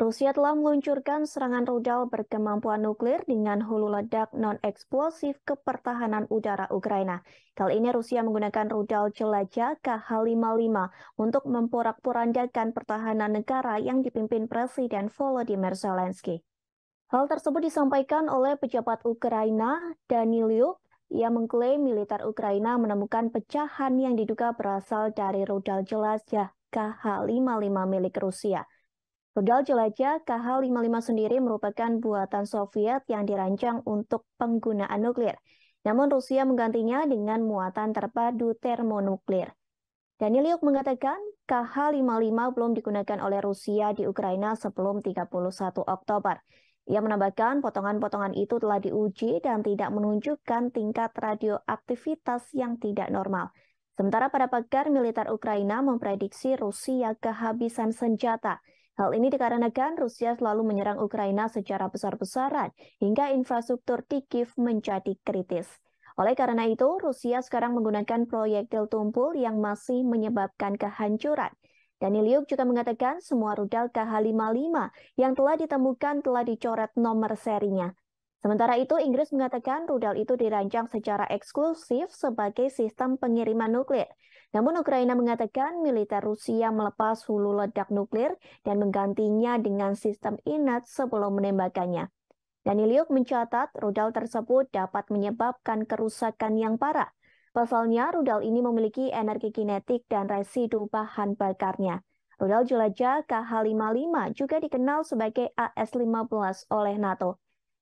Rusia telah meluncurkan serangan rudal berkemampuan nuklir dengan hulu ledak non-eksplosif ke pertahanan udara Ukraina. Kali ini Rusia menggunakan rudal jelajah Kh-55 untuk memporak-porandakan pertahanan negara yang dipimpin Presiden Volodymyr Zelensky. Hal tersebut disampaikan oleh pejabat Ukraina, Danylyuk. Ia mengklaim militer Ukraina menemukan pecahan yang diduga berasal dari rudal jelajah Kh-55 milik Rusia. Rudal jelajah Kh-55 sendiri merupakan buatan Soviet yang dirancang untuk penggunaan nuklir. Namun Rusia menggantinya dengan muatan terpadu termonuklir. Danylyuk mengatakan Kh-55 belum digunakan oleh Rusia di Ukraina sebelum 31 Oktober. Ia menambahkan potongan-potongan itu telah diuji dan tidak menunjukkan tingkat radioaktivitas yang tidak normal. Sementara para pakar militer Ukraina memprediksi Rusia kehabisan senjata. Hal ini dikarenakan Rusia selalu menyerang Ukraina secara besar-besaran hingga infrastruktur di Kiev menjadi kritis. Oleh karena itu, Rusia sekarang menggunakan proyektil tumpul yang masih menyebabkan kehancuran. Danylyuk juga mengatakan semua rudal Kh-55 yang telah ditemukan telah dicoret nomor serinya. Sementara itu, Inggris mengatakan rudal itu dirancang secara eksklusif sebagai sistem pengiriman nuklir. Namun Ukraina mengatakan militer Rusia melepas hulu ledak nuklir dan menggantinya dengan sistem inat sebelum menembakkannya. Danylyuk mencatat rudal tersebut dapat menyebabkan kerusakan yang parah. Pasalnya, rudal ini memiliki energi kinetik dan residu bahan bakarnya. Rudal jelajah Kh-55 juga dikenal sebagai AS-15 oleh NATO.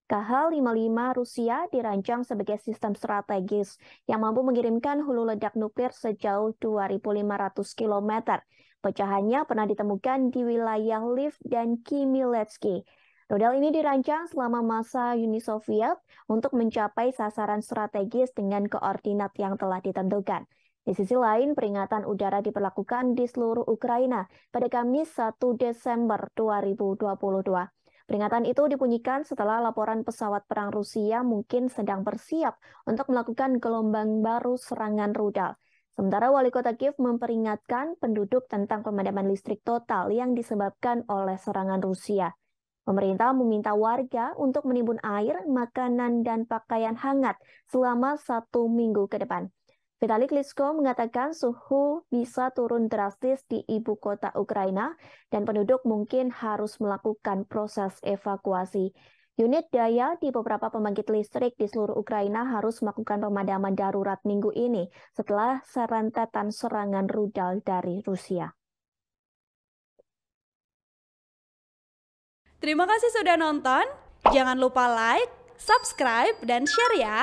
Kh-55 Rusia dirancang sebagai sistem strategis yang mampu mengirimkan hulu ledak nuklir sejauh 2.500 km. Pecahannya pernah ditemukan di wilayah Lviv dan Khmelnytskyi. Rudal ini dirancang selama masa Uni Soviet untuk mencapai sasaran strategis dengan koordinat yang telah ditentukan. Di sisi lain, peringatan udara diberlakukan di seluruh Ukraina pada Kamis 1 Desember 2022. Peringatan itu dibunyikan setelah laporan pesawat perang Rusia mungkin sedang bersiap untuk melakukan gelombang baru serangan rudal. Sementara wali kota Kiev memperingatkan penduduk tentang pemadaman listrik total yang disebabkan oleh serangan Rusia. Pemerintah meminta warga untuk menimbun air, makanan, dan pakaian hangat selama 1 minggu ke depan. Vitali Klitschko mengatakan suhu bisa turun drastis di ibu kota Ukraina dan penduduk mungkin harus melakukan proses evakuasi. Unit daya di beberapa pembangkit listrik di seluruh Ukraina harus melakukan pemadaman darurat minggu ini setelah serentetan serangan rudal dari Rusia. Terima kasih sudah nonton. Jangan lupa like, subscribe, dan share ya.